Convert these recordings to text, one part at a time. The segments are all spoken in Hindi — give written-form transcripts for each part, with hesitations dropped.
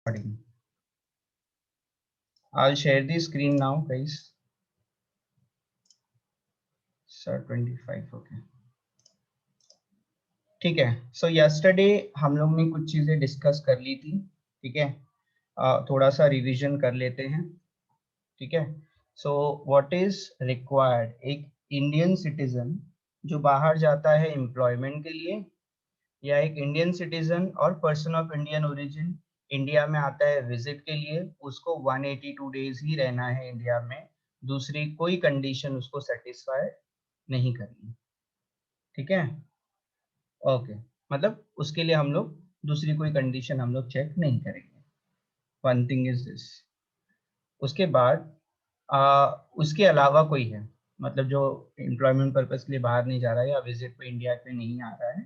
recording. I'll share the screen now, guys. Sir 25, okay. ठीक है. So yesterday हम लोग ने कुछ चीजें डिस्कस कर ली थी. ठीक है. थोड़ा सा रिवीजन कर लेते हैं. ठीक है. So what is required? एक इंडियन सिटीजन जो बाहर जाता है एम्प्लॉयमेंट के लिए, या एक इंडियन सिटीजन और person of Indian origin India में आता है विजिट के लिए, उसको 182 डेज ही रहना है इंडिया में. दूसरी कोई कंडीशन उसको सेटिस्फाई नहीं करनी. ठीक है. ओके. मतलब उसके लिए हम लोग दूसरी कोई कंडीशन हम लोग चेक नहीं करेंगे. One thing is this. उसके बाद उसके अलावा कोई है, मतलब जो एम्प्लॉयमेंट पर्पस के लिए बाहर नहीं जा रहा है या विजिट पे इंडिया पे नहीं आ रहा है.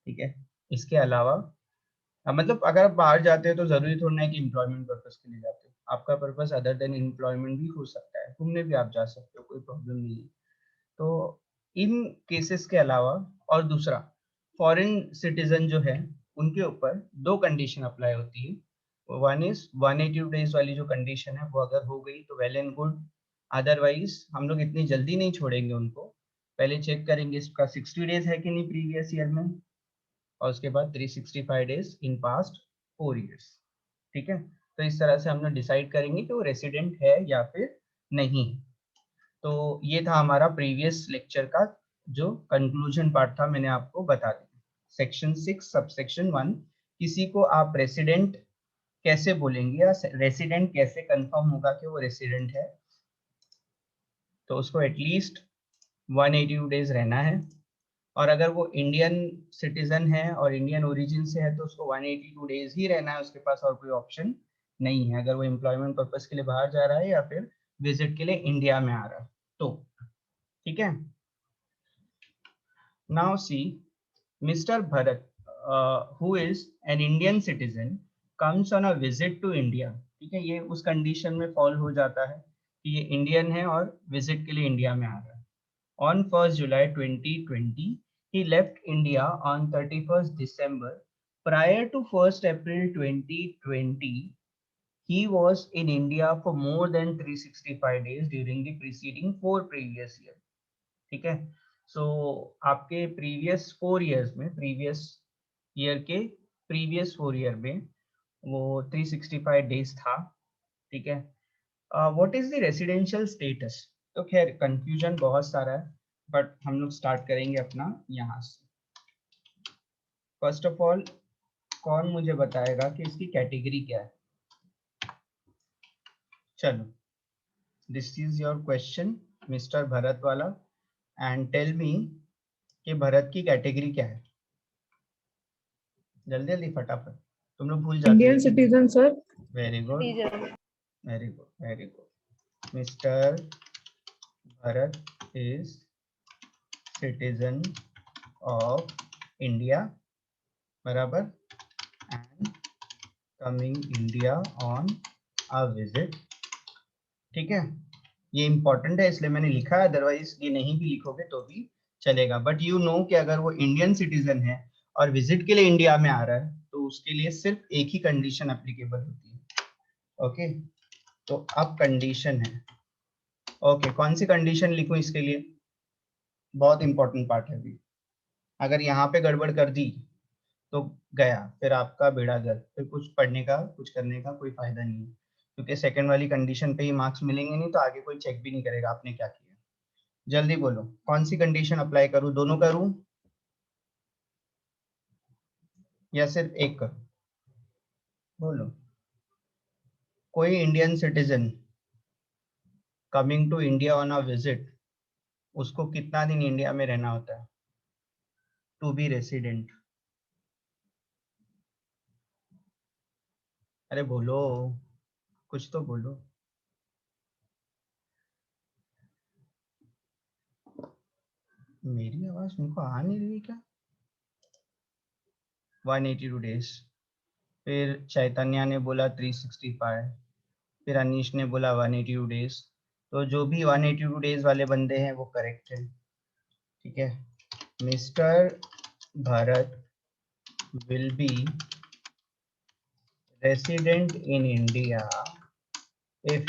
ठीक है. इसके अलावा मतलब अगर आप बाहर जाते हो तो जरूरी थोड़ा है कि एम्प्लॉयमेंट पर्पस के लिए जाते हो. आपका पर्पस अदर देन एम्प्लॉयमेंट भी हो सकता है. घूमने भी आप जा सकते हो, कोई प्रॉब्लम नहीं है. तो इन केसेस के अलावा, और दूसरा फॉरेन सिटीजन जो है उनके ऊपर दो कंडीशन अप्लाई होती है. वन इज 180 डेज वाली जो कंडीशन है वो अगर हो गई तो वेल एंड गुड. अदरवाइज हम लोग इतनी जल्दी नहीं छोड़ेंगे उनको. पहले चेक करेंगे इसका 60 डेज है कि नहीं प्रीवियस ईयर में, और उसके बाद 365 डेज इन पास्ट 4 years. ठीक है. तो इस तरह से हम लोग डिसाइड करेंगे कि वो रेसिडेंट है या फिर नहीं. तो ये था हमारा प्रीवियस लेक्चर का जो कंक्लूजन पार्ट था, मैंने आपको बता दिया. सेक्शन 6 सबसेक्शन 1, किसी को आप रेसिडेंट कैसे बोलेंगे या रेसिडेंट कैसे कंफर्म होगा कि वो रेसिडेंट है. तो उसको एटलीस्ट 182 डेज रहना है, और अगर वो इंडियन सिटीजन है और इंडियन ओरिजिन से है तो उसको 182 डेज ही रहना है. उसके पास और कोई ऑप्शन नहीं है अगर वो एम्प्लॉयमेंट पर्पस के लिए बाहर जा रहा है या फिर विजिट के लिए इंडिया में आ रहा है तो. ठीक है. Now see, mister Bharat who is an Indian citizen comes on a visit to India. ठीक है. ये उस कंडीशन में फॉल हो जाता है कि ये इंडियन है और विजिट के लिए इंडिया में आ रहा है. On 1st July 2020, he left India on 31st December. Prior to 1st April 2020, he was in India for more than 365 days during the preceding 4 previous years. ठीक है. So आपके previous 4 years में, previous year के previous 4 year में वो 365 days था. ठीक है. What is the residential status? तो खैर कंफ्यूजन बहुत सारा है, बट हम लोग स्टार्ट करेंगे अपना यहाँ से. फर्स्ट ऑफ ऑल, कौन मुझे बताएगा कि इसकी कैटेगरी क्या है? चलो, this is your question mister Bharat वाला, एंड टेल मी कि भरत की कैटेगरी क्या है. जल्दी जल्दी फटाफट, तुम लोग भूल जाते हो. Indian citizen sir. Very good, very good, very good. Mister Bharat is citizen of India, बराबर, and coming India on a visit. ठीक है. ये इंपॉर्टेंट है इसलिए मैंने लिखा है, अदरवाइज ये नहीं भी लिखोगे तो भी चलेगा. बट यू नो कि अगर वो इंडियन सिटीजन है और विजिट के लिए इंडिया में आ रहा है तो उसके लिए सिर्फ एक ही कंडीशन एप्लीकेबल होती है. ओके. तो अब कंडीशन है. ओके, कौन सी कंडीशन लिखूं इसके लिए? बहुत इंपॉर्टेंट पार्ट है अभी. अगर यहाँ पे गड़बड़ कर दी तो गया, फिर आपका बेड़ा गर्क, फिर कुछ पढ़ने का कुछ करने का कोई फायदा नहीं है, क्योंकि सेकंड वाली कंडीशन पे ही मार्क्स मिलेंगे नहीं तो आगे कोई चेक भी नहीं करेगा आपने क्या किया. जल्दी बोलो, कौन सी कंडीशन अप्लाई करूं? दोनों करूं या सिर्फ एक करूं? बोलो. कोई Indian citizen coming to India on a visit, उसको कितना दिन इंडिया में रहना होता है टू बी रेसिडेंट? अरे बोलो, कुछ तो बोलो. मेरी आवाज उनको आ नहीं रही क्या? 182 डेज. फिर चैतन्य ने बोला 365, फिर अनीश ने बोला 182 डेज. तो जो भी 182 डेज वाले बंदे हैं वो करेक्ट है. ठीक है. Mister Bharat will be resident in India if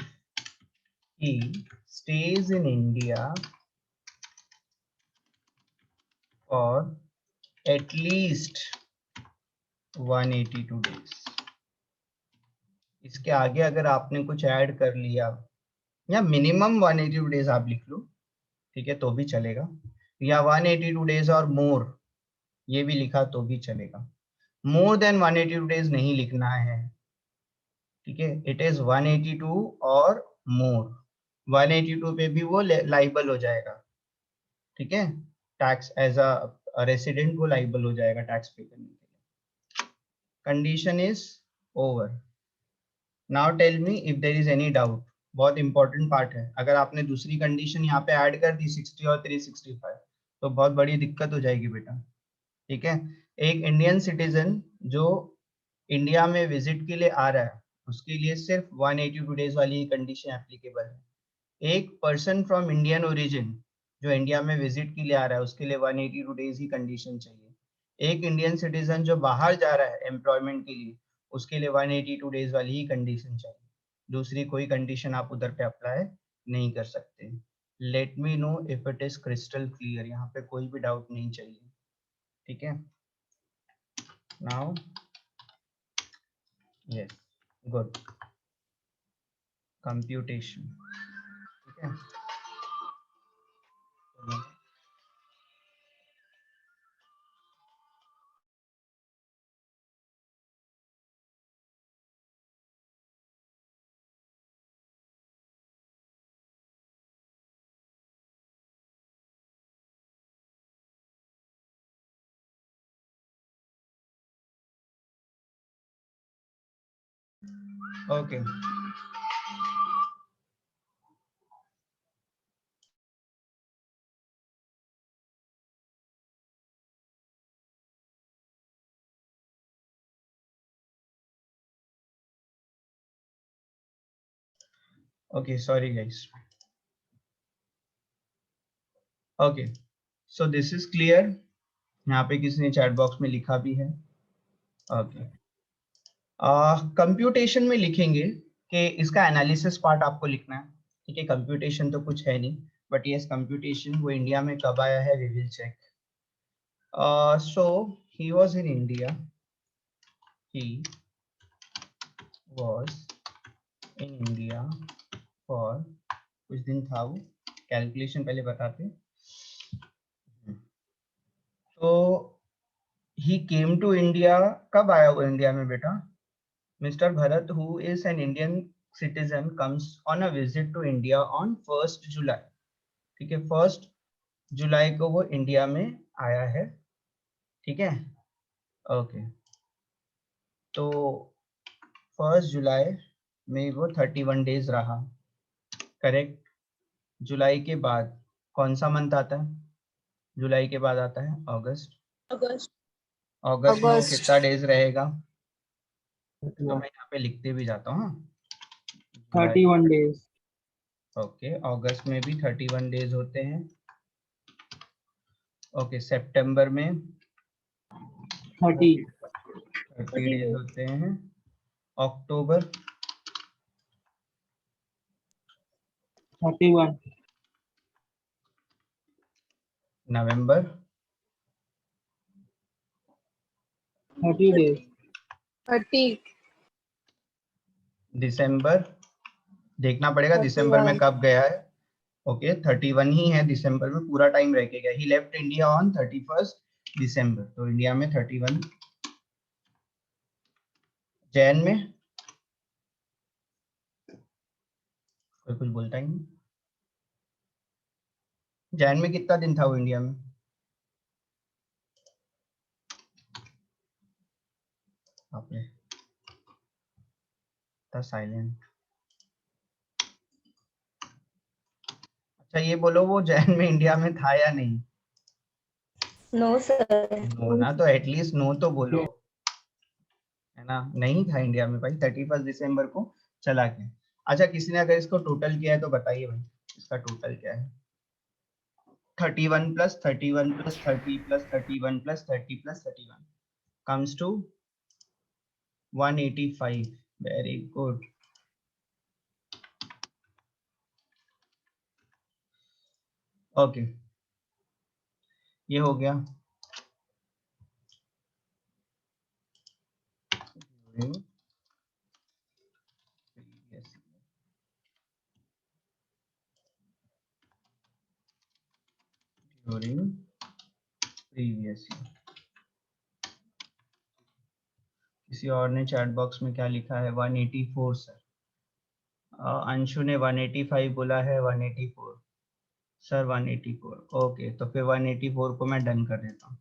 he stays in India for at least 182 days. इसके आगे अगर आपने कुछ ऐड कर लिया या मिनिमम 182 डेज आप लिख लो, ठीक है, तो भी चलेगा, या 182 डेज और मोर ये भी लिखा तो भी चलेगा. मोर देन 182 डेज नहीं लिखना है, ठीक है. इट इज 182 और मोर. 182 पे भी वो लाइबल हो जाएगा, ठीक है. टैक्स एज अ रेसिडेंट वो लाइबल हो जाएगा टैक्स पे करने के लिए. Condition is over. Now tell me if there is any doubt. बहुत इंपॉर्टेंट पार्ट है. अगर आपने दूसरी कंडीशन यहाँ पे ऐड कर दी 60 और 365 तो बहुत बड़ी दिक्कत हो जाएगी बेटा, ठीक है. एक इंडियन सिटीजन जो इंडिया में विजिट के लिए आ रहा है उसके लिए सिर्फ 182 डेज वाली ही कंडीशन एप्लीकेबल है. एक पर्सन फ्रॉम इंडियन ओरिजिन जो इंडिया में विजिट के लिए आ रहा है उसके लिए 182 डेज ही कंडीशन चाहिए. एक इंडियन सिटीजन जो बाहर जा रहा है एम्प्लॉयमेंट के लिए उसके लिए 182 डेज वाली ही कंडीशन चाहिए. दूसरी कोई कंडीशन आप उधर पे अप्लाई नहीं कर सकते. Let me know if it is crystal clear. यहाँ पे कोई भी डाउट नहीं चाहिए, ठीक है. Now yes, good. कंप्यूटेशन, ठीक है. Okay, okay, sorry guys. Okay, so this is clear. यहाँ पे किसी ने चैट बॉक्स में लिखा भी है. ओके, कंप्यूटेशन में लिखेंगे कि इसका एनालिसिस पार्ट आपको लिखना है, ठीक है. कंप्यूटेशन तो कुछ है नहीं, बट यस कंप्यूटेशन वो इंडिया में कब आया है we will check. So he was in India, he was in India for, कुछ दिन था वो, कैलकुलेशन पहले बताते. तो ही केम टू इंडिया, कब आया वो इंडिया में बेटा? Mr. Bharat, who is an Indian citizen, comes on a visit to India on 1st July. ठीक है, 1st जुलाई को वो इंडिया में आया है, ठीक है. ओके, तो 1st जुलाई में वो 31 डेज रहा, करेक्ट. जुलाई के बाद कौन सा मंथ आता है? जुलाई के बाद आता है अगस्त. अगस्त. अगस्त में वो कितना डेज रहेगा? तो हाँ, मैं यहाँ पे लिखते भी जाता हूँ. 31 डेज. ओके, अगस्त में भी 31 डेज होते हैं. ओके, सितंबर में 30. 30 डेज होते हैं. अक्टूबर 31. नवंबर 30 डेज. 30. दिसंबर देखना पड़ेगा दिसंबर में 31. कब गया है. ओके, 31 ही है दिसंबर में, पूरा टाइम रह के गया. ही लेफ्ट इंडिया ऑन 31 दिसंबर, तो इंडिया में 31. जैन में कोई कुछ बोलता ही नहीं. जैन में कितना दिन था वो इंडिया में? आपने था साइलेंट. अच्छा ये बोलो, वो जैन में इंडिया में था या नहीं? No sir. नो ना, तो एटलीस्ट नो तो बोलो, है ना. नहीं था इंडिया में भाई, 31 दिसंबर को चला गया. अच्छा, किसी ने अगर इसको टोटल किया है तो बताइए भाई, इसका टोटल क्या है? 31 plus 31 plus 30 plus 31 plus 30 plus 31 comes to 185, very good. Okay, ये हो गया। During previous year। किसी और ने चैट बॉक्स में क्या लिखा है? 184 सर। अंशु ने 185 बोला है, 184 सर, 184। ओके, तो फिर 184 को मैं डन कर देता हूँ।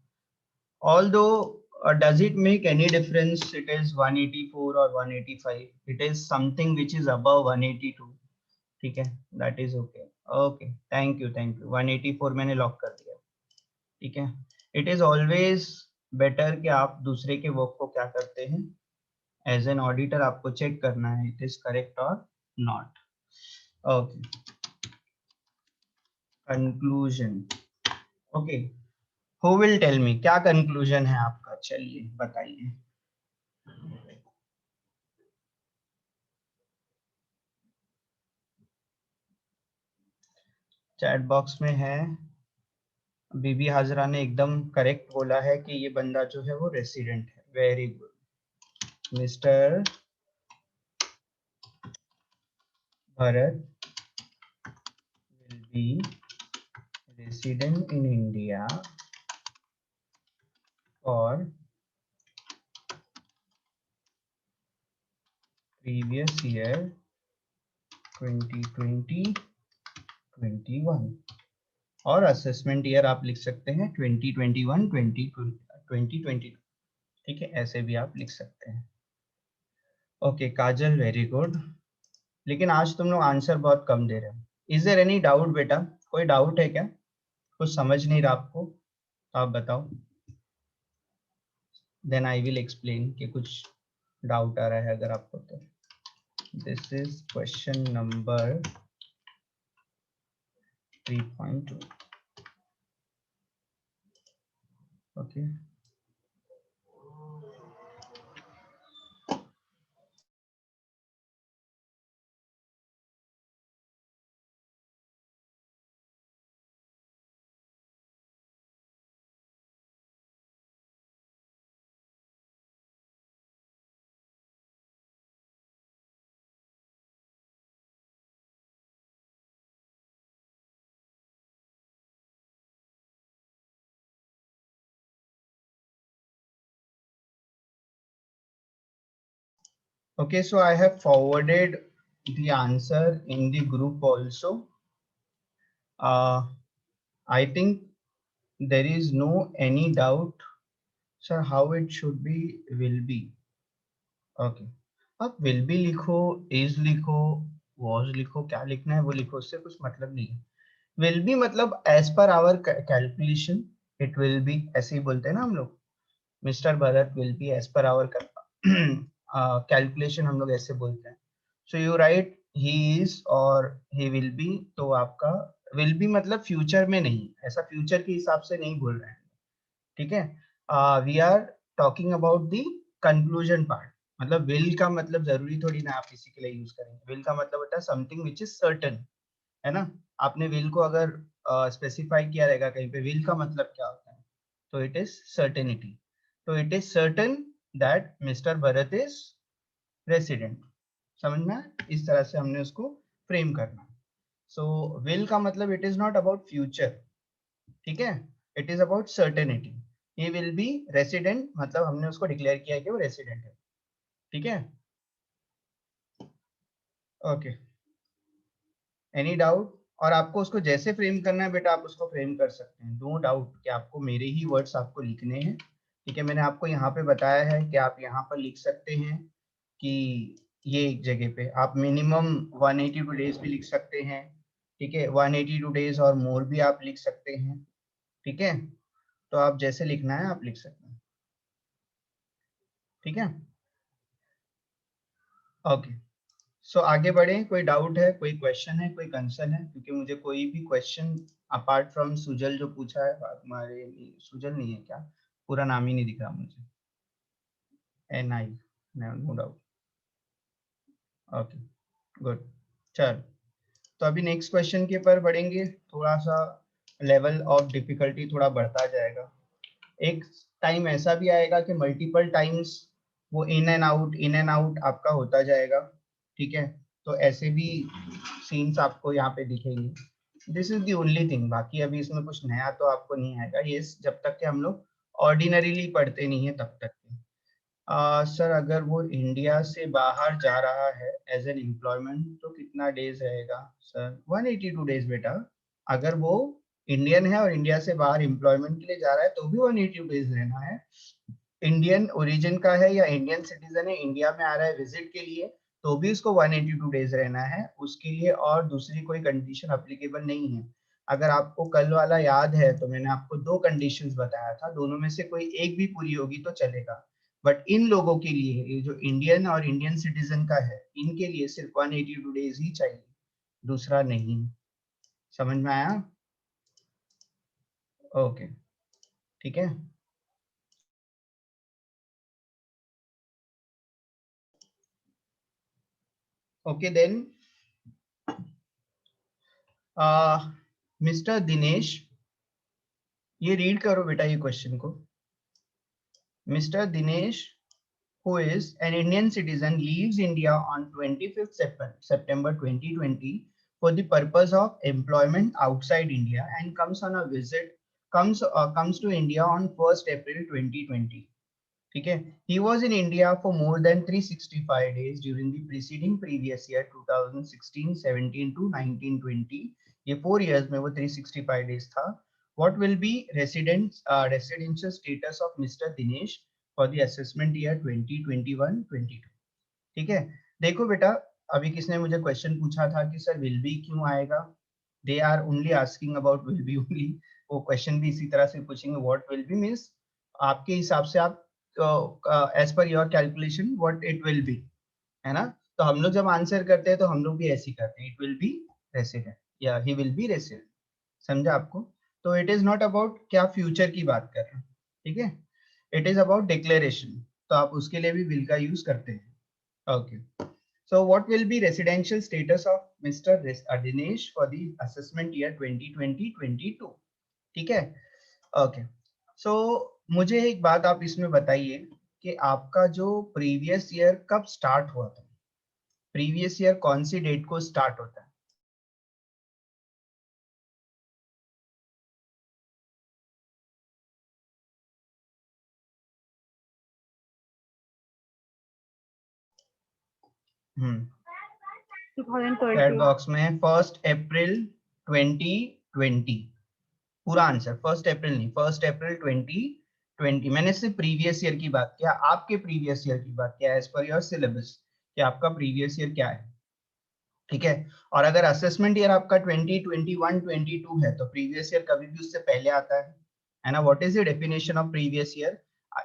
Although does it make any difference it is 184 or 185? It is something which is above 182, ठीक है, that is okay। Okay, thank you, thank you। 184 मैंने लॉक कर दिया, ठीक है। It is always better कि आप दूसरे के वर्क को क्या करते हैं, एज एन ऑडिटर आपको चेक करना है इट इज करेक्ट और not. Okay, conclusion. Okay, who will tell me क्या कंक्लूजन है आपका? चलिए बताइए। चैट बॉक्स में है, बीबी हाजरा ने एकदम करेक्ट बोला है कि ये बंदा जो है वो रेसिडेंट है, very good. Mister Bharat will be resident in India for previous year 2020-21 और असेसमेंट ईयर आप लिख सकते हैं 2021-2022, ठीक है, ऐसे भी आप लिख सकते हैं। ओके काजल, वेरी गुड। लेकिन आज तुम लोग आंसर बहुत कम दे रहे हो। इज देयर एनी डाउट बेटा? कोई डाउट है क्या? कुछ समझ नहीं रहा आपको तो आप बताओ, देन आई विल एक्सप्लेन कि कुछ डाउट आ रहा है अगर आपको तो। This is question number 3.2। Okay, okay, so I have forwarded the answer in the group also. I think there is no any doubt, sir, how it should be, will be। Okay, आप will be लिखो, is लिखो, was लिखो, क्या लिखना है वो लिखो, उससे कुछ मतलब नहीं है। will be मतलब as per our calculation it will be, ऐसे ही बोलते हैं ना हम लोग। Mister Bharat will be as per our calculation, हम लोग ऐसे बोलते हैं। So you write he is और he will be, तो आपका will be मतलब फ्यूचर में नहीं, ऐसा फ्यूचर के हिसाब से नहीं बोल रहे हैं, ठीक है। We are talking about the conclusion part. मतलब विल का मतलब जरूरी थोड़ी ना आप इसी के लिए यूज करेंगे। विल का मतलब होता है समथिंग विच इज सर्टन, है ना। आपने विल को अगर स्पेसिफाई किया रहेगा कहीं पे, विल का मतलब क्या होता है, तो इट इज सर्टेनिटी। तो it is certain that mister Bharat is resident. समझना, इस तरह से हमने उसको फ्रेम करना। सो विल का मतलब it is not about future, ठीक है, it is about certainty. He will be resident मतलब हमने उसको डिक्लेयर किया है कि वो रेसिडेंट है, ठीक है। Okay, any doubt? और आपको उसको जैसे फ्रेम करना है बेटा आप उसको फ्रेम कर सकते हैं, नो डाउट कि आपको मेरे ही वर्ड्स आपको लिखने हैं, ठीक है। मैंने आपको यहाँ पे बताया है कि आप यहाँ पर लिख सकते हैं कि ये एक जगह पे आप मिनिमम 182 डेज भी लिख सकते हैं, ठीक है, 182 डेज और मोर भी आप लिख सकते हैं, ठीक है। तो आप जैसे लिखना है आप लिख सकते हैं, ठीक है। ओके, सो आगे बढ़े। कोई डाउट है, कोई क्वेश्चन है, कोई कंसर्न है? क्योंकि मुझे कोई भी क्वेश्चन अपार्ट फ्रॉम सुजल जो पूछा है, हमारे सुजल नहीं है क्या, पूरा नाम ही नहीं दिख रहा मुझे, NI। No doubt. Okay good. चल तो अभी नेक्स्ट क्वेश्चन के पर बढ़ेंगे, थोड़ा सा लेवल ऑफ डिफिकल्टी थोड़ा बढ़ता जाएगा। एक टाइम ऐसा भी आएगा कि मल्टीपल टाइम्स वो इन एंड आउट आपका होता जाएगा, ठीक है। तो ऐसे भी सीन्स आपको यहाँ पे दिखेंगे। This is the only thing, बाकी अभी इसमें कुछ नया तो आपको नहीं आएगा, ये जब तक कि हम लोग ऑर्डिनरीली पढ़ते नहीं है तब तक के। सर अगर वो इंडिया से बाहर जा रहा है एज एन एम्प्लॉयमेंट तो कितना डेज रहेगा? सर 182 डेज बेटा। अगर वो इंडियन है और इंडिया से बाहर एम्प्लॉयमेंट के लिए जा रहा है तो भी 182 डेज रहना है। इंडियन ओरिजिन का है या इंडियन सिटीजन है, इंडिया में आ रहा है विजिट के लिए, तो भी उसको 182 डेज रहना है उसके लिए, और दूसरी कोई कंडीशन अप्लीकेबल नहीं है। अगर आपको कल वाला याद है तो मैंने आपको दो कंडीशंस बताया था, दोनों में से कोई एक भी पूरी होगी तो चलेगा। बट इन लोगों के लिए, ये जो इंडियन और इंडियन सिटीजन का है, इनके लिए सिर्फ 182 डेज ही चाहिए, दूसरा नहीं। समझ में आया? ओके ठीक है। ओके देन मिस्टर दिनेश, ये रीड करो बेटा ये क्वेश्चन को। Mister Dinesh who is an Indian citizen leaves India on 25th September 2020 for the purpose of employment outside India and comes on a visit comes to India on 1st April 2020. ठीक है, he was in India for more than 365 days during the preceding previous year 2016, 17 to 19, 20. ये 4 years में वो 365 days था. What will be residential status of Mr. Dinesh for the assessment year 2021-22? ठीक है, देखो बेटा, अभी किसने मुझे क्वेश्चन पूछा था कि सर विल बी क्यों आएगा? They are only asking about will be only. वो क्वेश्चन भी इसी तरह से पूछेंगे, व्हाट विल बी मींस आपके हिसाब से आप as per your calculation what it will be, है ना। तो हम लोग जब आंसर करते हैं तो हम लोग भी ऐसे ही करते हैं, इट विल बी रेसिडेंट या ही विल बी रेसिडेंट। समझा आपको? तो इट इज नॉट अबाउट क्या फ्यूचर की बात कर रहे हैं, ठीक है, इट इज अबाउट डिक्लेरेशन, तो आप उसके लिए भी विल का यूज करते हैं। Okay. So what will be residential status of Mr. Dinesh for the assessment year 2020-22? ठीक है? Okay. So मुझे एक बात आप इसमें बताइए कि आपका जो प्रीवियस ईयर कब स्टार्ट हुआ था? प्रीवियस ईयर कौन सी डेट को स्टार्ट होता है? चैट बॉक्स में 1 अप्रैल 2020 पूरा आंसर, 1 अप्रैल नहीं, 1 अप्रैल 2020। मैंने सिर्फ प्रीवियस ईयर की बात किया, आपके प्रीवियस ईयर की बात किया एज पर योर सिलेबस कि आपका प्रीवियस ईयर क्या है, ठीक है। और अगर असेसमेंट ईयर आपका 2021-22 है तो प्रीवियस ईयर कभी भी उससे पहले आता है ना। What is the definition of previous year?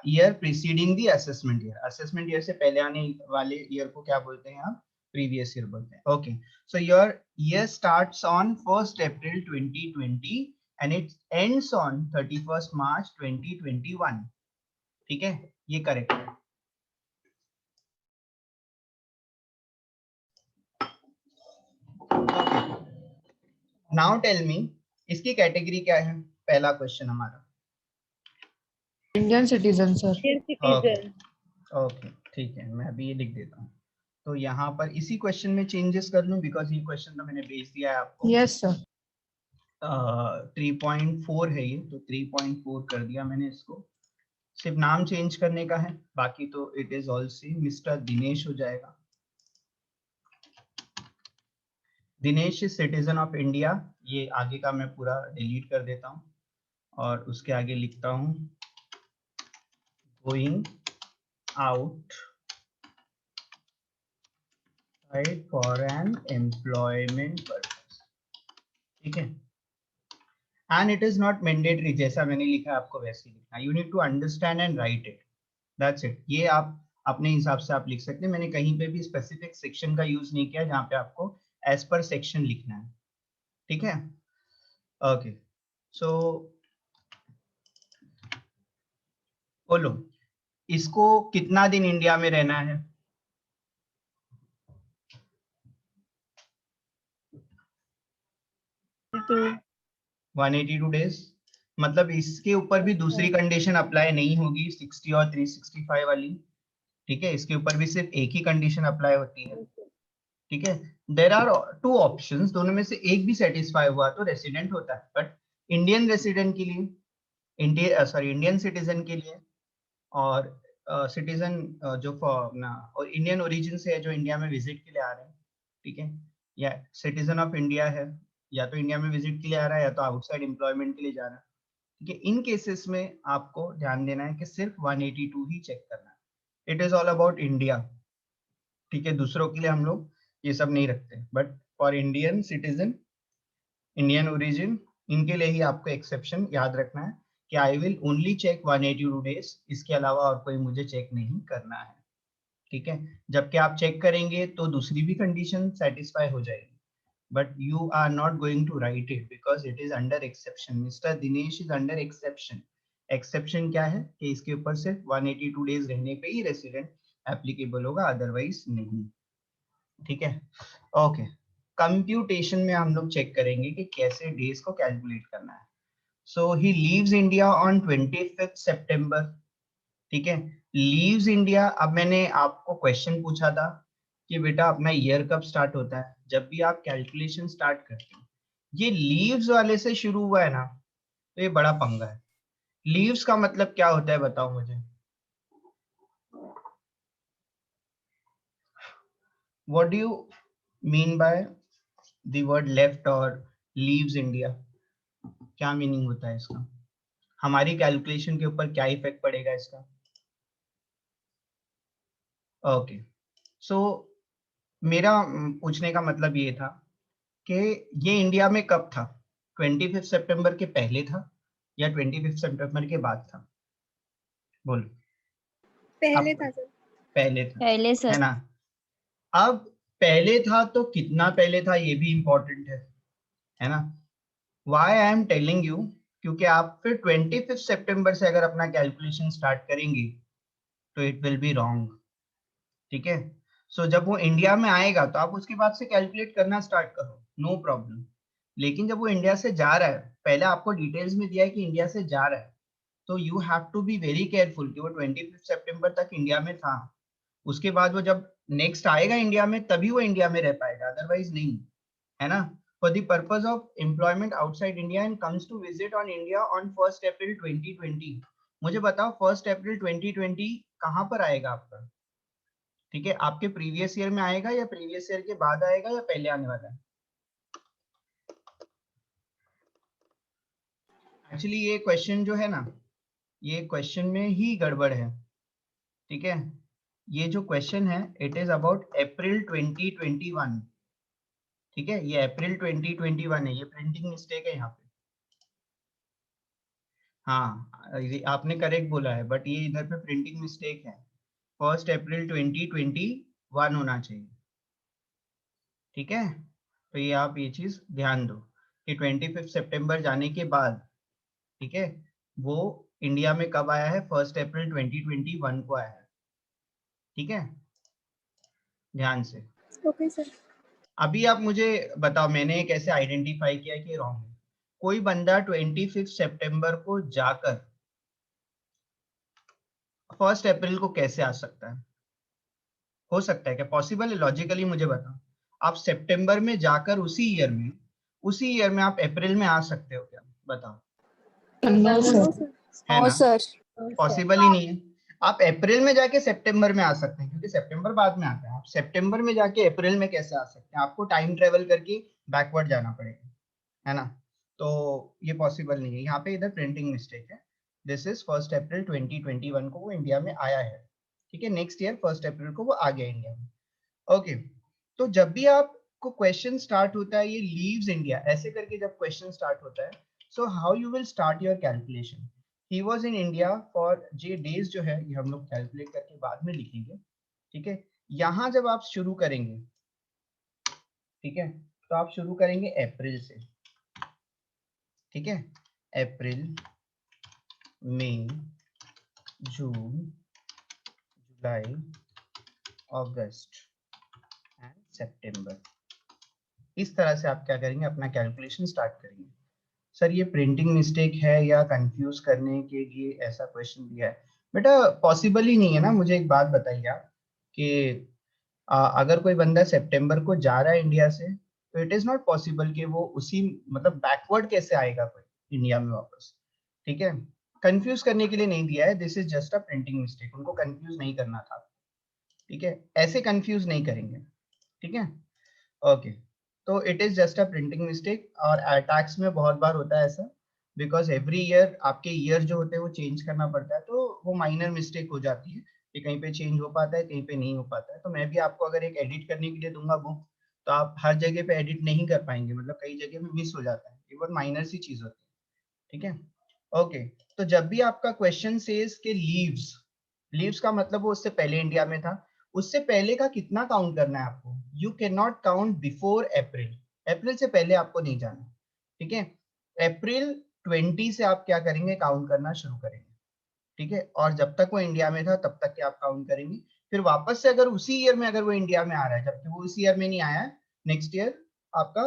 Year preceding the assessment year. Assessment year से पहले आने वाले ईयर को क्या बोलते हैं आप? प्रीवियस ईयर बोलते हैं। Okay, so your year starts on 1 April 2020 and it ends on 31st March 2021। ठीक है, ये करेक्ट है। नाउ टेल मी, इसकी कैटेगरी क्या है? पहला क्वेश्चन हमारा इंडियन सिटीजन सर। ओके ठीक है, मैं अभी ये लिख देता हूँ। तो यहाँ पर इसी क्वेश्चन में चेंजेस कर लूँ बिकॉज ये क्वेश्चन तो मैंने भेज दिया है आपको। Yes sir. 3.4 है ये, तो 3.4 कर दिया मैंने इसको, सिर्फ नाम चेंज करने का है, बाकी तो it is all same, mister Dinesh हो जाएगा। Dinesh is citizen of India, ये आगे का मैं पूरा डिलीट कर देता हूँ और उसके आगे लिखता हूँ going out for an employment purpose, ठीक है। And it is not mandatory, जैसा मैंने लिखा है आपको वैसे ही लिखना, you need to understand and write it, that's it. ये आप अपने हिसाब से आप लिख सकते हैं, मैंने कहीं पे भी स्पेसिफिक सेक्शन का यूज नहीं किया जहाँ पे आपको एज पर सेक्शन लिखना है, ठीक है। ओके, सो बोलो, इसको कितना दिन इंडिया में रहना है? To 182 days. मतलब इसके ऊपर भी दूसरी कंडीशन अप्लाई नहीं होगी 60 और 365 वाली। ठीक है, इसके ऊपर भी सिर्फ एक ही कंडीशन अप्लाई होती है। ठीक है, देर आर टू ऑप्शंस, दोनों में से एक भी सेटिस्फाई हुआ तो रेसिडेंट होता है। बट इंडियन रेसिडेंट के लिए, इंडियन सिटीजन के लिए, और सिटीजन जो अपना और इंडियन ओरिजिन से है, जो इंडिया में विजिट के लिए आ रहे हैं, ठीक है, या सिटीजन ऑफ इंडिया है, या तो इंडिया में विजिट के लिए आ रहा है या तो आउटसाइड एम्प्लॉयमेंट के लिए जा रहा है। ठीक है, इन केसेस में आपको ध्यान देना है कि सिर्फ 182 ही चेक करना है। It is all about India. ठीक है, दूसरों के लिए हम लोग ये सब नहीं रखते, but for Indian citizen, Indian origin, इनके लिए ही आपको एक्सेप्शन याद रखना है कि I will only check 182 days, इसके अलावा और कोई मुझे चेक नहीं करना है। ठीक है, जबकि आप चेक करेंगे तो दूसरी भी कंडीशन सेटिस्फाई हो जाएगी, but you are not going to write it because it is under exception. Mr. Dinesh is under exception. Exception क्या है कि इसके ऊपर सिर्फ 182 डेज रहने पे ही रेसिडेंट एप्लीकेबल होगा, अदरवाइज नहीं। ठीक है, ओके। कंप्यूटेशन में हम लोग चेक करेंगे कि कैसे डेज को कैलकुलेट करना है। सो ही लीव्स इंडिया ऑन 25 सितंबर। ठीक है, लीव्स इंडिया। अब मैंने आपको क्वेश्चन पूछा था कि बेटा अपना ईयर कब स्टार्ट होता है, जब भी आप कैलकुलेशन स्टार्ट करते हो। ये लीव्स वाले से शुरू हुआ है ना, तो ये बड़ा पंगा है। लीव्स का मतलब क्या होता है बताओ मुझे। What do you mean by the word left और लीव्स इंडिया? क्या मीनिंग होता है इसका? हमारी कैलकुलेशन के ऊपर क्या इफेक्ट पड़ेगा इसका? ओके, सो मेरा पूछने का मतलब ये था कि ये इंडिया में कब था? 25 सितंबर के पहले था या 25 सितंबर के बाद था? बोलो। पहले अब था सर। पहले था, पहले है सर। ना? अब पहले था तो कितना पहले था ये भी इंपॉर्टेंट है ना? Why I am telling you, क्योंकि आप फिर 25 सितंबर से अगर अपना कैलकुलेशन स्टार्ट करेंगे तो इट विल बी रॉन्ग। ठीक है, सो जब वो इंडिया में आएगा तो आप उसके बाद से कैलकुलेट करना स्टार्ट करो, नो प्रॉब्लम। लेकिन जब वो इंडिया से जा रहा है, पहले आपको डिटेल्स में दिया है कि इंडिया से जा रहा है, तो you have to be very careful कि वो 25 सितंबर तक इंडिया में था। उसके बाद वो जब नेक्स्ट आएगा इंडिया में, तभी वो इंडिया में रह पाएगा, अदरवाइज नहीं, है ना? For the purpose of employment outside India and comes to visit on India on 1 April 2020। मुझे बताओ 1 अप्रैल 2020 कहाँ पर आएगा आपका? ठीक है, आपके प्रीवियस ईयर में आएगा या प्रीवियस ईयर के बाद आएगा या पहले आने वाला है? एक्चुअली ये क्वेश्चन जो है ना, ये क्वेश्चन में ही गड़बड़ है। ठीक है, ये जो क्वेश्चन है इट इज अबाउट अप्रैल 2021। ठीक है, ये अप्रैल 2021 है, ये प्रिंटिंग मिस्टेक है यहाँ पे। हाँ, ये आपने करेक्ट बोला है, बट ये इधर पे प्रिंटिंग मिस्टेक है। 1 अप्रैल 2021 होना चाहिए। ठीक है, तो ये आप ये चीज ध्यान दो कि 25 सितंबर जाने के बाद, ठीक है, वो इंडिया में कब आया है? 1 अप्रैल 2021 को आया है। ठीक है, ध्यान से। Okay sir. अभी आप मुझे बताओ मैंने कैसे आइडेंटिफाई किया कि रॉन्ग है। कोई बंदा 25 सितंबर को जाकर 1 अप्रैल को कैसे आ सकता है? हो सकता है क्या? पॉसिबल है? लॉजिकली मुझे बताओ। आप सितंबर में जाकर उसी ईयर में आप अप्रैल में आ सकते हो क्या? बताओ। No no sir. सर। है नो ना? सर। पॉसिबल ही नहीं है। आप अप्रैल में जाके सितंबर में आ सकते हैं क्योंकि सितंबर बाद में आता है। आप सितंबर में जाके अप्रैल में कैसे आ सकते हैं? आपको टाइम ट्रेवल करके बैकवर्ड जाना पड़ेगा, है ना? तो ये पॉसिबल नहीं है। यहाँ पे इधर प्रिंटिंग मिस्टेक है। दिस इज 1 अप्रैल 2021 को वो इंडिया में आया है। ठीक है, नेक्स्ट ईयर 1 अप्रैल को वो आ गया इंडिया में। ओके, तो जब भी आपको क्वेश्चन स्टार्ट होता है ये लीव्स इंडिया ऐसे करके, जब क्वेश्चन स्टार्ट होता है, so how you will start your calculation? He was in India for J days, जो है ये हम लोग कैलकुलेट करके बाद में लिखेंगे। ठीक है, यहाँ जब आप शुरू करेंगे, ठीक है, तो आप शुरू करेंगे अप्रैल से। ठीक है, अप्रैल, मई, जून, जुलाई, अगस्त एंड सितंबर। इस तरह से आप क्या करेंगे, अपना कैलकुलेशन स्टार्ट करेंगे। सर ये प्रिंटिंग मिस्टेक है या कंफ्यूज करने के लिए ऐसा क्वेश्चन दिया है? बेटा पॉसिबल ही नहीं है ना। मुझे एक बात बताइए आप कि अगर कोई बंदा सितंबर को जा रहा है इंडिया से, तो इट इज नॉट पॉसिबल कि वो उसी मतलब बैकवर्ड कैसे आएगा कोई इंडिया में वापस। ठीक है, कंफ्यूज करने के लिए नहीं दिया है, this is just a printing mistake, उनको कंफ्यूज नहीं करना था। ठीक है, ऐसे कंफ्यूज नहीं करेंगे। ठीक है, ओके। तो it is just a printing mistake, और टैक्स में बहुत बार होता है ऐसा, बिकॉज एवरी ईयर आपके ईयर जो होते हैं वो चेंज करना पड़ता है, तो वो माइनर मिस्टेक हो जाती है कि कहीं पे चेंज हो पाता है, कहीं पे नहीं हो पाता है। तो मैं भी आपको अगर एक एडिट करने के लिए दूंगा बुक, तो आप हर जगह पे एडिट नहीं कर पाएंगे, मतलब कई जगह पे मिस हो जाता है, ये बहुत माइनर सी चीज होती है। ठीक है, ओके। तो जब भी आपका क्वेश्चन सेज के लीव्स, लीव्स का मतलब वो उससे पहले इंडिया में था, उससे पहले का कितना काउंट करना है आपको। You can not count before April, अप्रैल से पहले आपको नहीं जाना। ठीक है, अप्रैल 20 से आप क्या करेंगे, काउंट करना शुरू करेंगे। ठीक है, और जब तक वो इंडिया में था तब तक के आप काउंट करेंगे। फिर वापस से अगर उसी ईयर में अगर वो इंडिया में आ रहा है, जबकि वो उसी ईयर में नहीं आया है, नेक्स्ट ईयर आपका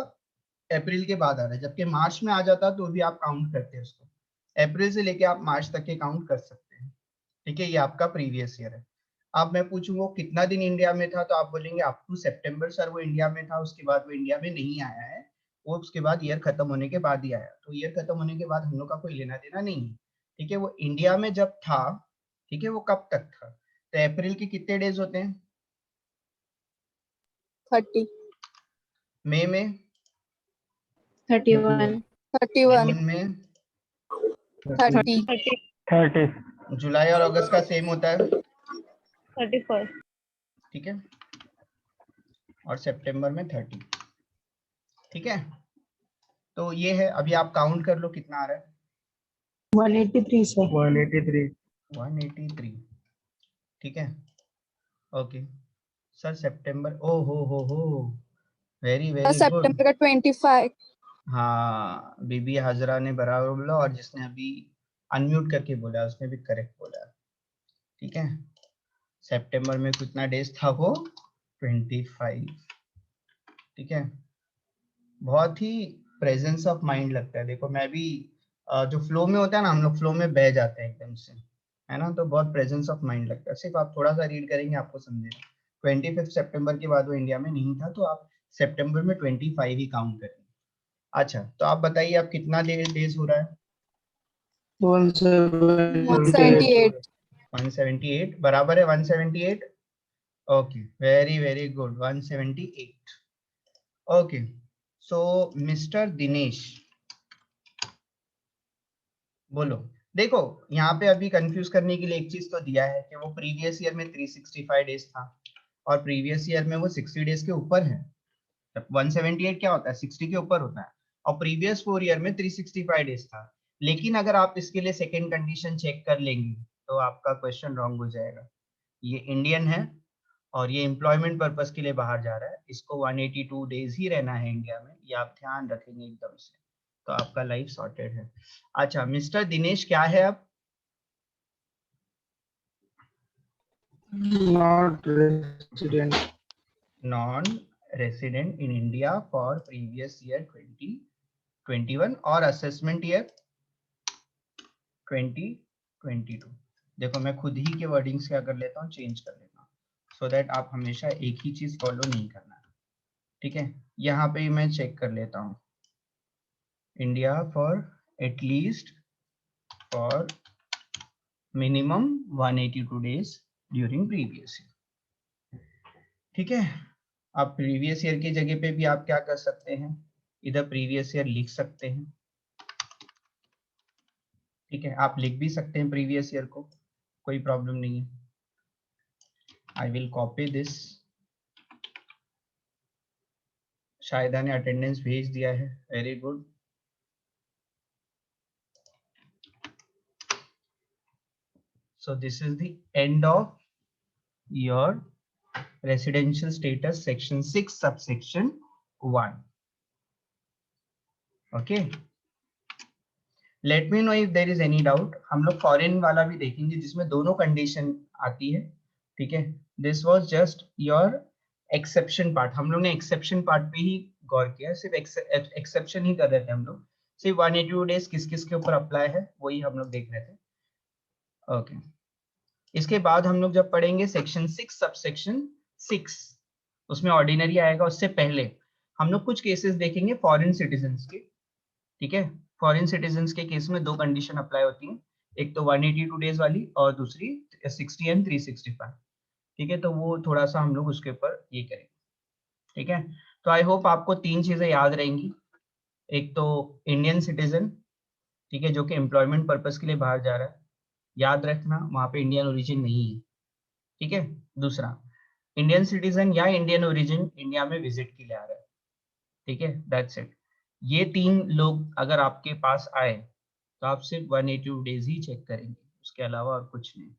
अप्रैल के बाद आ रहा है, जबकि मार्च में आ जाता तो भी आप काउंट करते हैं उसको। अप्रैल से लेके आप मार्च तक के काउंट कर सकते हैं। ठीक है, ये आपका प्रीवियस ईयर है। अब मैं पूछूंगा कितना दिन इंडिया में था, तो आप बोलेंगे अप टू सितंबर सर वो इंडिया में था, उसके बाद वो इंडिया में नहीं आया है, वो उसके बाद ईयर खत्म होने के बाद ही आया। तो ईयर खत्म होने के बाद हम लोग का कोई लेना देना नहीं है। ठीक है, वो इंडिया में जब था, ठीक है, वो कब तक था। तो अप्रैल के कितने डेज होते हैं, 30, मई में, 31, 31, जून में, 30, 30, जुलाई और अगस्त का सेम होता है। 31st, ठीक है, और सितंबर में 30। ठीक है, तो ये है। अभी आप काउंट कर लो कितना आ रहा है। 183 सर। 183, 183। ठीक है, ओके। सर सितंबर, ओ हो, वेरी वेरी गुड। सितंबर का 25, हाँ, बीबी हाजरा ने बराबर बोला, और जिसने अभी अनम्यूट करके बोला उसने भी करेक्ट बोला। ठीक है, सितंबर में कितना डेज था वो, 25। ठीक है, बहुत ही प्रेजेंस ऑफ माइंड लगता है। देखो मैं भी जो फ्लो में होता है ना, हम लोग फ्लो में बह जाते हैं एकदम से, है ना, तो बहुत प्रेजेंस ऑफ माइंड लगता है। सिर्फ आप थोड़ा सा रीड करेंगे आपको समझेगा। 25 सितंबर के बाद वो इंडिया में नहीं था, तो आप सितंबर में 25 ही काउंट करेंगे। अच्छा, तो आप बताइए आप कितना डेज हो रहा है। 178, 178, 178 बराबर है, 178। Okay, very very good, 178। Okay, so mister Dinesh बोलो। देखो यहाँ पे अभी कंफ्यूज करने के लिए एक चीज तो दिया है कि वो प्रीवियस ईयर में 365 डेज था, और प्रीवियस ईयर में वो 60 डेज के ऊपर है। 178 क्या होता है, 60 के ऊपर होता है, और प्रीवियस 4 ईयर में 365 डेज था। लेकिन अगर आप इसके लिए सेकेंड कंडीशन चेक कर लेंगे, तो आपका क्वेश्चन रॉन्ग हो जाएगा। ये इंडियन है और ये एम्प्लॉयमेंट पर्पस के लिए बाहर जा रहा है, इसको 182 डेज ही रहना है इंडिया में, ये आप ध्यान रखेंगे एकदम से, तो आपका लाइफ सॉर्टेड है। अच्छा मिस्टर दिनेश क्या है अब, not resident, non resident in India for previous year 2021 और असेसमेंट ईयर 2022। देखो मैं खुद ही के वर्डिंग्स क्या कर लेता हूँ, चेंज कर लेता हूँ, सो दैट आप हमेशा एक ही चीज फॉलो नहीं करना। ठीक है, यहाँ पे मैं चेक कर लेता हूँ, India for at least for minimum 182 days during previous year. ठीक है, आप प्रीवियस ईयर की जगह पे भी आप क्या कर सकते हैं, इधर प्रीवियस ईयर लिख सकते हैं। ठीक है, आप लिख भी सकते हैं प्रीवियस ईयर को, कोई प्रॉब्लम नहीं है। आई विल कॉपी दिस, शायदा ने अटेंडेंस भेज दिया है, very good. So this is the end of your residential status section 6 subsection 1. Okay. Let me know if there is any doubt. हम लोग फॉरेन वाला भी देखेंगे जिसमें दोनों कंडीशन आती है। ठीक है, this was just your exception part. हम लोग ने एक्सेप्शन पार्ट पे ही गौर किया, सिर्फ एक्सेप्शन ही कर रहे थे हम लोग, सिर्फ 182 डेज किस किस के ऊपर अप्लाई है वही हम लोग देख रहे थे। ओके, इसके बाद हम लोग जब पढ़ेंगे सेक्शन 6 सबसेक्शन 6, उसमें ऑर्डिनरी आएगा। उससे पहले हम लोग कुछ केसेस देखेंगे फॉरेन सिटीजन्स के। ठीक है, फॉरेन सिटीजन्स के केस में दो कंडीशन अप्लाई होती हैं, एक तो 182 डेज वाली और दूसरी 60 एंड 365। ठीक है, तो वो थोड़ा सा हम लोग उसके ऊपर ये करेंगे। ठीक है, तो आई होप आपको तीन चीजें याद रहेंगी। एक तो इंडियन सिटीजन, ठीक है, जो कि एम्प्लॉयमेंट पर्पस के लिए बाहर जा रहा है, याद रखना वहां पे इंडियन ओरिजिन नहीं है। ठीक है, दूसरा इंडियन सिटीजन या इंडियन ओरिजिन इंडिया में विजिट के लिए आ रहा है। ठीक है, दैट्स इट। ये तीन लोग अगर आपके पास आए तो आप सिर्फ 182 डेज ही चेक करेंगे, उसके अलावा और कुछ नहीं।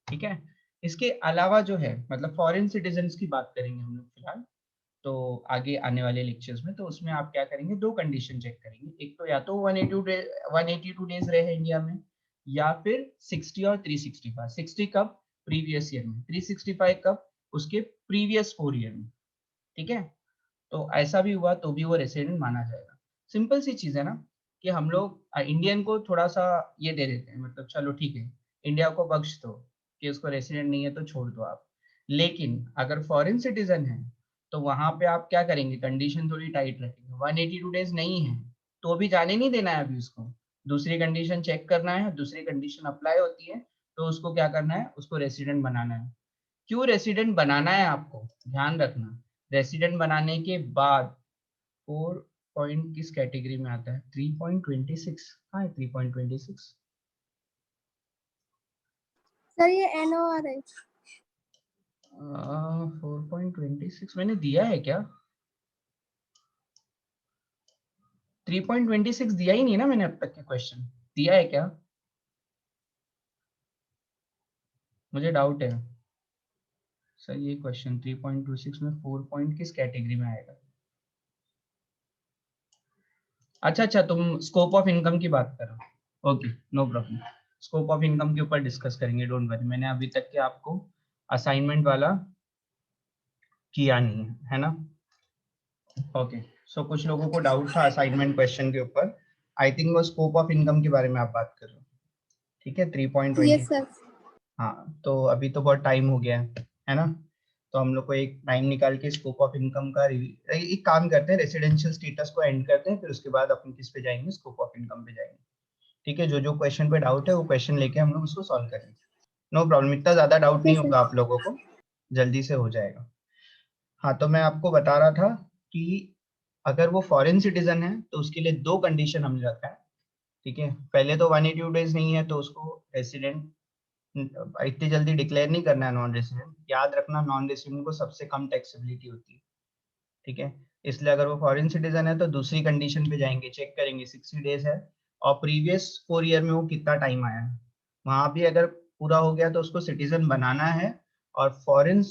ठीक है, इसके अलावा जो है मतलब फॉरेन सिटीजन्स की बात करेंगे हम लोग फिलहाल, तो आगे आने वाले लेक्चर्स में, तो उसमें आप क्या करेंगे, दो कंडीशन चेक करेंगे। एक तो या तो 182 डेज रहे इंडिया में, या फिर 60 और 365। 60 कब, प्रीवियस ईयर में, 365 कब, उसके प्रीवियस 4 ईयर में। ठीक है, तो ऐसा भी हुआ तो भी वो रेसिडेंट माना जाएगा। सिंपल सी चीज है ना कि हम लोग इंडियन को थोड़ा सा ये दे देते हैं, मतलब चलो ठीक है इंडिया को बख्श दो कि उसको रेसिडेंट नहीं है तो छोड़ दो आप, लेकिन अगर फॉरेन सिटीजन है तो वहां पे आप क्या करेंगे, कंडीशन थोड़ी टाइट रखेंगे। 182 डेज नहीं है तो भी जाने नहीं देना है अभी उसको, दूसरी कंडीशन चेक करना है, दूसरी कंडीशन अप्लाई होती है तो उसको क्या करना है, उसको रेसिडेंट बनाना है। क्यों रेसिडेंट बनाना है आपको ध्यान रखना, रेसिडेंट बनाने के बाद 4 पॉइंट किस कैटेगरी में आता है, 3.26। हाँ 3.26 सर ये NOR है। 4.26 मैंने दिया है क्या, 3.26 दिया ही नहीं ना मैंने अब तक के क्वेश्चन, दिया है क्या, मुझे डाउट है सर ये क्वेश्चन 3.26 में 4 पॉइंट किस कैटेगरी में आएगा। अच्छा, तुम स्कोप ऑफ इनकम की बात करो, okay no problem, scope of income के ऊपर डिस्कस करेंगे, डोंट वरी। मैंने अभी तक के आपको असाइनमेंट वाला किया नहीं है ना। ओके, सो कुछ लोगों को डाउट था असाइनमेंट क्वेश्चन के ऊपर, आई थिंक वो स्कोप ऑफ इनकम के बारे में आप बात कर रहे हो। ठीक है, 3.20। Yes sir. हाँ, तो अभी तो बहुत टाइम हो गया है ना, तो हम लोग को एक टाइम निकाल के स्कोप ऑफ इनकम का एक काम करते हैं, रेसिडेंशियल स्टेटस को एंड करते हैं, फिर उसके बाद अपन किस पे जाएंगे, स्कोप ऑफ इनकम पे जाएंगे। ठीक है, जो जो क्वेश्चन पे डाउट है वो क्वेश्चन लेके हम लोग उसको सॉल्व करेंगे, नो प्रॉब्लम, इतना ज्यादा डाउट नहीं यस होगा सर। आप लोगों को, जल्दी से हो जाएगा। हाँ, तो मैं आपको बता रहा था कि अगर वो फॉरेन सिटीजन है तो उसके लिए दो कंडीशन हमने रखा है। ठीक है, पहले तो 182 डेज नहीं है तो उसको रेसिडेंट इतनी जल्दी डिक्लेयर नहीं करना है नॉन रेसिडेंट, याद रखना नॉन रेसिडेंट को सबसे कम टैक्सेबिलिटी होती है। ठीक है, इसलिए अगर वो फॉरेन सिटीजन है तो दूसरी कंडीशन पे जाएंगे, चेक करेंगे 60 डेज है और प्रीवियस 4 ईयर में वो कितना टाइम आया है, वहां भी अगर पूरा हो गया तो उसको सिटीजन बनाना है, और फॉरेन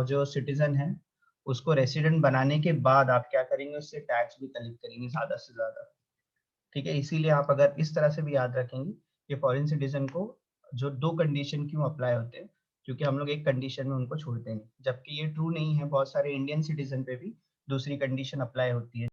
जो सिटीजन है उसको रेसिडेंट बनाने के बाद आप क्या करेंगे, उससे टैक्स भी कलेक्ट करेंगे ज्यादा से ज्यादा। ठीक है, इसीलिए आप अगर इस तरह से भी याद रखेंगे कि फॉरेन सिटीजन को जो दो कंडीशन क्यों अप्लाई होते हैं, क्योंकि हम लोग एक कंडीशन में उनको छोड़ते हैं, जबकि ये ट्रू नहीं है, बहुत सारे इंडियन सिटीजन पे भी दूसरी कंडीशन अप्लाई होती है।